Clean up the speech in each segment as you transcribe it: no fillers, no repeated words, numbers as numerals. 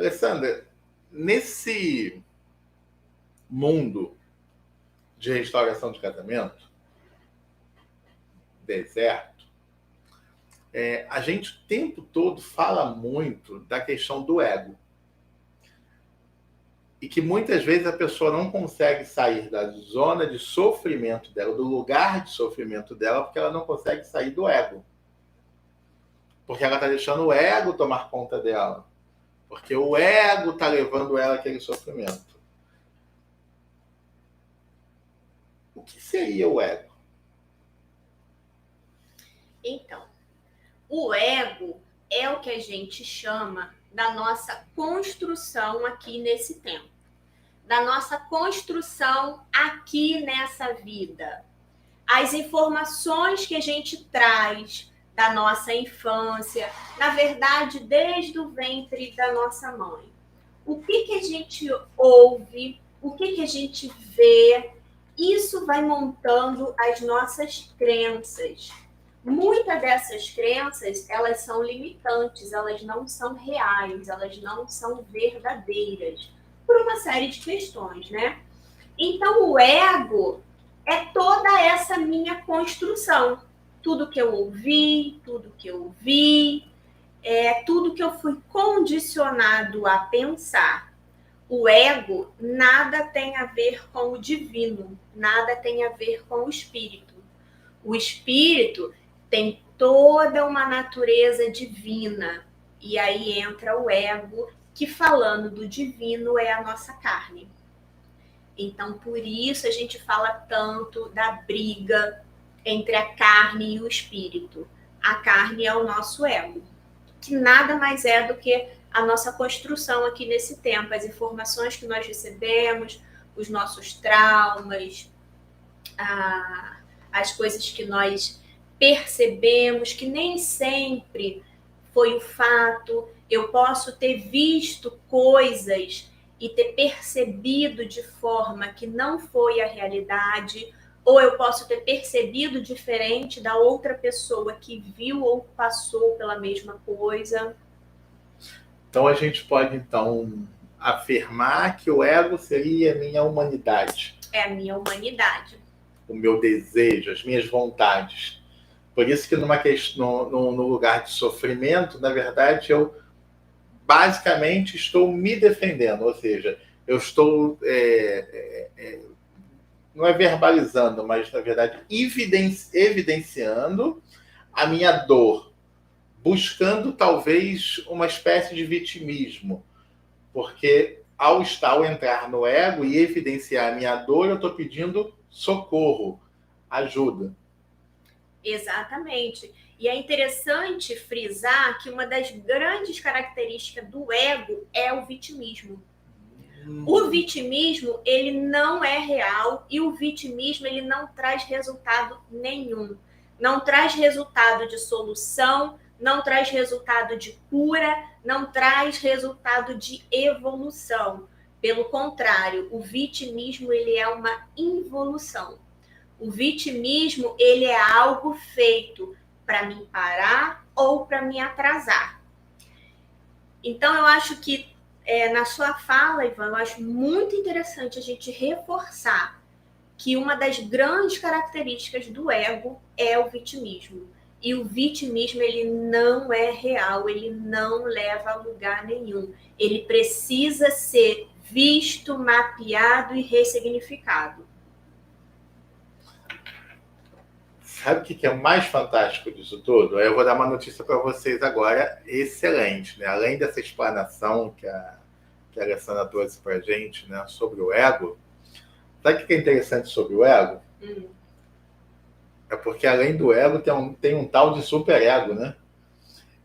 Alessandra, nesse mundo de restauração de casamento, deserto, a gente o tempo todo fala muito da questão do ego. E que muitas vezes a pessoa não consegue sair da zona de sofrimento dela, do lugar de sofrimento dela, porque ela não consegue sair do ego. Porque ela está deixando o ego tomar conta dela. Porque o ego está levando ela àquele sofrimento. O que seria o ego? Então, o ego é o que a gente chama da nossa construção aqui nesse tempo, da nossa construção aqui nessa vida. As informações que a gente traz da nossa infância, na verdade, desde o ventre da nossa mãe. O que a gente ouve, o que a gente vê, isso vai montando as nossas crenças. Muitas dessas crenças, elas são limitantes, elas não são reais, elas não são verdadeiras, por uma série de questões, né? Então, o ego é toda essa minha construção. Tudo que eu ouvi, tudo que eu vi, tudo que eu fui condicionado a pensar. O ego nada tem a ver com o divino, nada tem a ver com o espírito. O espírito tem toda uma natureza divina. E aí entra o ego, que falando do divino é a nossa carne. Então, por isso a gente fala tanto da briga entre a carne e o espírito. A carne é o nosso ego, que nada mais é do que a nossa construção aqui nesse tempo, as informações que nós recebemos, os nossos traumas, as coisas que nós percebemos, que nem sempre foi o fato. Eu posso ter visto coisas e ter percebido de forma que não foi a realidade, ou eu posso ter percebido diferente da outra pessoa que viu ou passou pela mesma coisa. Então a gente pode afirmar que o ego seria a minha humanidade. É a minha humanidade. O meu desejo, as minhas vontades. Por isso que no lugar de sofrimento, na verdade, eu basicamente estou me defendendo, ou seja, eu estou, não é verbalizando, mas na verdade evidenciando a minha dor, buscando talvez uma espécie de vitimismo, porque ao entrar no ego e evidenciar a minha dor, eu estou pedindo socorro, ajuda. Exatamente. E é interessante frisar que uma das grandes características do ego é o vitimismo. O vitimismo, ele não é real e o vitimismo, ele não traz resultado nenhum. Não traz resultado de solução, não traz resultado de cura, não traz resultado de evolução. Pelo contrário, o vitimismo, ele é uma involução. O vitimismo, ele é algo feito para me parar ou para me atrasar. Então, eu acho que na sua fala, Ivan, eu acho muito interessante a gente reforçar que uma das grandes características do ego é o vitimismo. E o vitimismo, ele não é real, ele não leva a lugar nenhum. Ele precisa ser visto, mapeado e ressignificado. Sabe o que é o mais fantástico disso tudo? Eu vou dar uma notícia para vocês agora, excelente, né? Além dessa explanação que a Alessandra trouxe para a gente, né, sobre o ego. Sabe o que é interessante sobre o ego? É porque além do ego tem um tal de superego, né?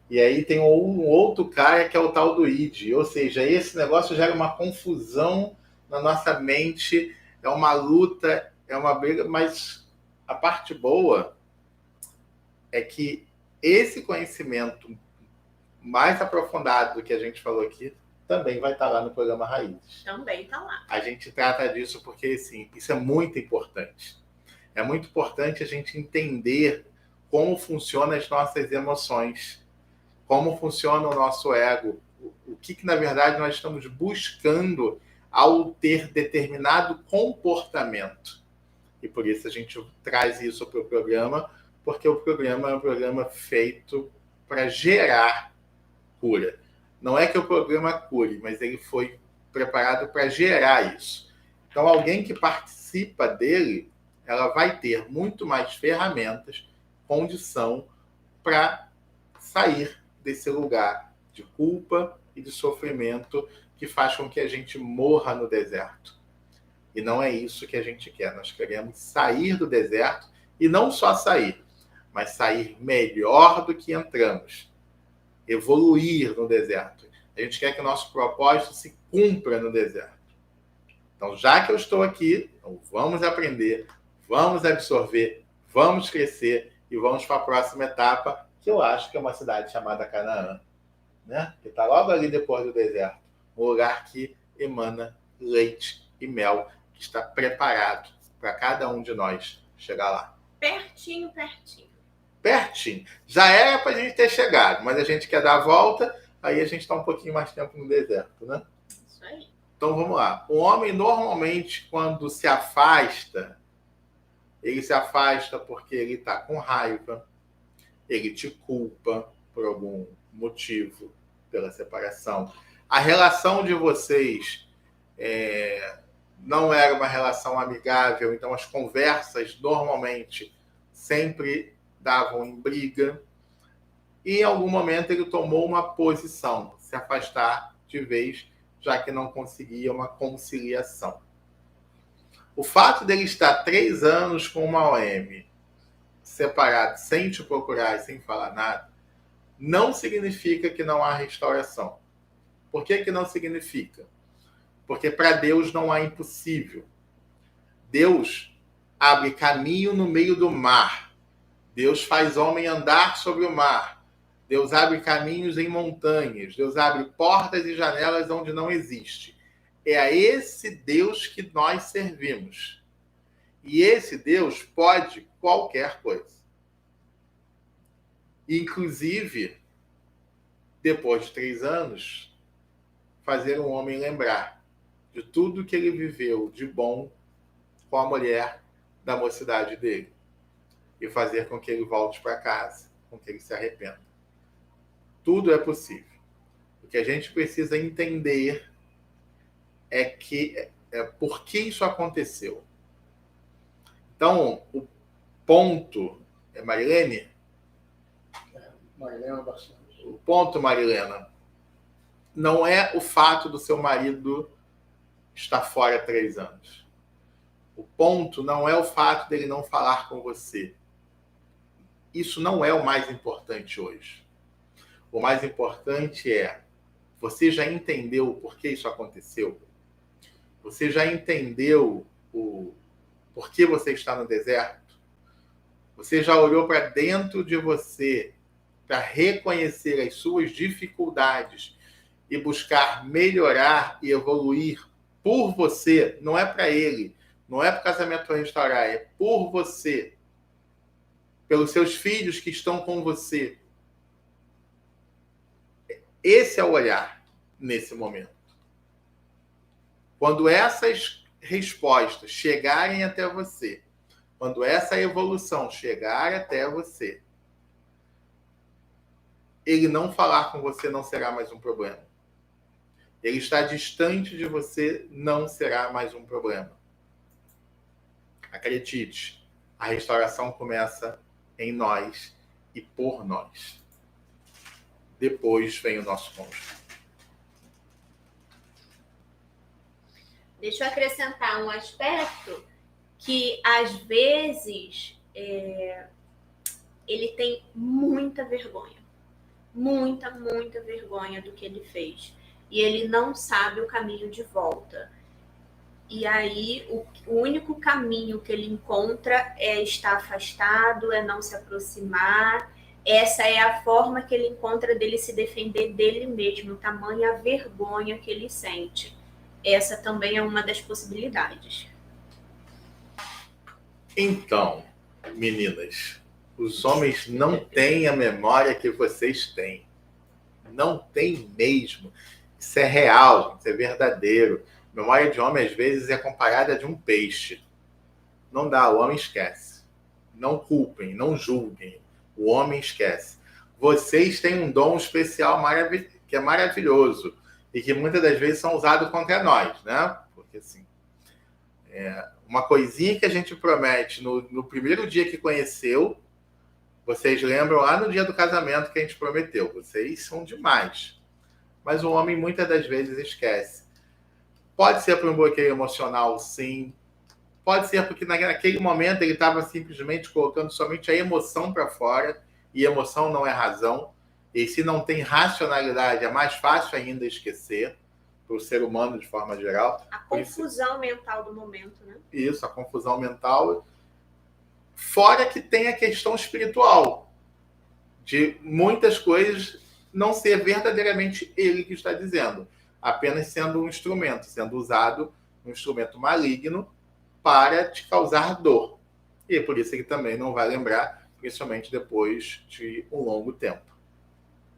E aí tem um outro cara que é o tal do id. Ou seja, esse negócio gera uma confusão na nossa mente, é uma luta, é uma briga, mas a parte boa é que esse conhecimento mais aprofundado do que a gente falou aqui também vai estar lá no programa Raízes. Também está lá. A gente trata disso porque, assim, isso é muito importante. É muito importante a gente entender como funcionam as nossas emoções, como funciona o nosso ego, o que na verdade nós estamos buscando ao ter determinado comportamento. E por isso a gente traz isso para o programa, porque o programa é um programa feito para gerar cura. Não é que o programa cure, mas ele foi preparado para gerar isso. Então, alguém que participa dele, ela vai ter muito mais ferramentas, condição para sair desse lugar de culpa e de sofrimento que faz com que a gente morra no deserto. E não é isso que a gente quer. Nós queremos sair do deserto e não só sair, mas sair melhor do que entramos. Evoluir no deserto. A gente quer que o nosso propósito se cumpra no deserto. Então, já que eu estou aqui, então vamos aprender, vamos absorver, vamos crescer e vamos para a próxima etapa, que eu acho que é uma cidade chamada Canaã, né? Que está logo ali depois do deserto. Um lugar que emana leite e mel, que está preparado para cada um de nós chegar lá. Pertinho, pertinho. Pertinho. Já era para a gente ter chegado, mas a gente quer dar a volta, aí a gente está um pouquinho mais tempo no deserto, né? Isso aí. Então vamos lá. O homem normalmente, quando se afasta, ele se afasta porque ele está com raiva, ele te culpa por algum motivo pela separação. A relação de vocês não era uma relação amigável, então as conversas normalmente sempre davam em briga. E em algum momento ele tomou uma posição, se afastar de vez, já que não conseguia uma conciliação. O fato dele estar 3 anos com uma OM, separado, sem te procurar e sem falar nada, não significa que não há restauração. Por que não significa? Porque para Deus não há impossível. Deus abre caminho no meio do mar. Deus faz homem andar sobre o mar. Deus abre caminhos em montanhas. Deus abre portas e janelas onde não existe. É a esse Deus que nós servimos. E esse Deus pode qualquer coisa. Inclusive, depois de 3 anos, fazer um homem lembrar de tudo que ele viveu de bom com a mulher da mocidade dele. E fazer com que ele volte para casa, com que ele se arrependa. Tudo é possível. O que a gente precisa entender é que por que isso aconteceu. Então, o ponto... É Marilene? Marilena bastante. O ponto, Marilena, não é o fato do seu marido estar fora 3 anos. O ponto não é o fato dele não falar com você. Isso não é o mais importante hoje. O mais importante é, você já entendeu por que isso aconteceu? Você já entendeu por que você está no deserto? Você já olhou para dentro de você para reconhecer as suas dificuldades e buscar melhorar e evoluir por você? Não é para ele, não é para o casamento restaurar, é por você. Pelos seus filhos que estão com você. Esse é o olhar nesse momento. Quando essas respostas chegarem até você, quando essa evolução chegar até você, ele não falar com você não será mais um problema. Ele estar distante de você não será mais um problema. Acredite, a restauração começa em nós e por nós. Depois vem o nosso cônjuge. Deixa eu acrescentar um aspecto que, às vezes, ele tem muita vergonha. Muita vergonha do que ele fez. E ele não sabe o caminho de volta. E aí, o único caminho que ele encontra é estar afastado, é não se aproximar. Essa é a forma que ele encontra dele se defender dele mesmo, tamanha a vergonha que ele sente. Essa também é uma das possibilidades. Então, meninas, os homens não têm a memória que vocês têm. Não tem mesmo. Isso é real, isso é verdadeiro. Memória de homem, às vezes, é comparada a de um peixe. Não dá, o homem esquece. Não culpem, não julguem. O homem esquece. Vocês têm um dom especial que é maravilhoso e que muitas das vezes são usados contra nós, né? Porque, assim, uma coisinha que a gente promete no primeiro dia que conheceu, vocês lembram lá no dia do casamento que a gente prometeu. Vocês são demais. Mas o homem muitas das vezes esquece. Pode ser por um bloqueio emocional, sim. Pode ser porque naquele momento ele estava simplesmente colocando somente a emoção para fora, e emoção não é razão. E se não tem racionalidade, é mais fácil ainda esquecer, para o ser humano de forma geral. A confusão mental do momento, né? Isso, a confusão mental. Fora que tem a questão espiritual, de muitas coisas não ser verdadeiramente ele que está dizendo, apenas sendo um instrumento, sendo usado um instrumento maligno para te causar dor. E é por isso que também não vai lembrar, principalmente depois de um longo tempo.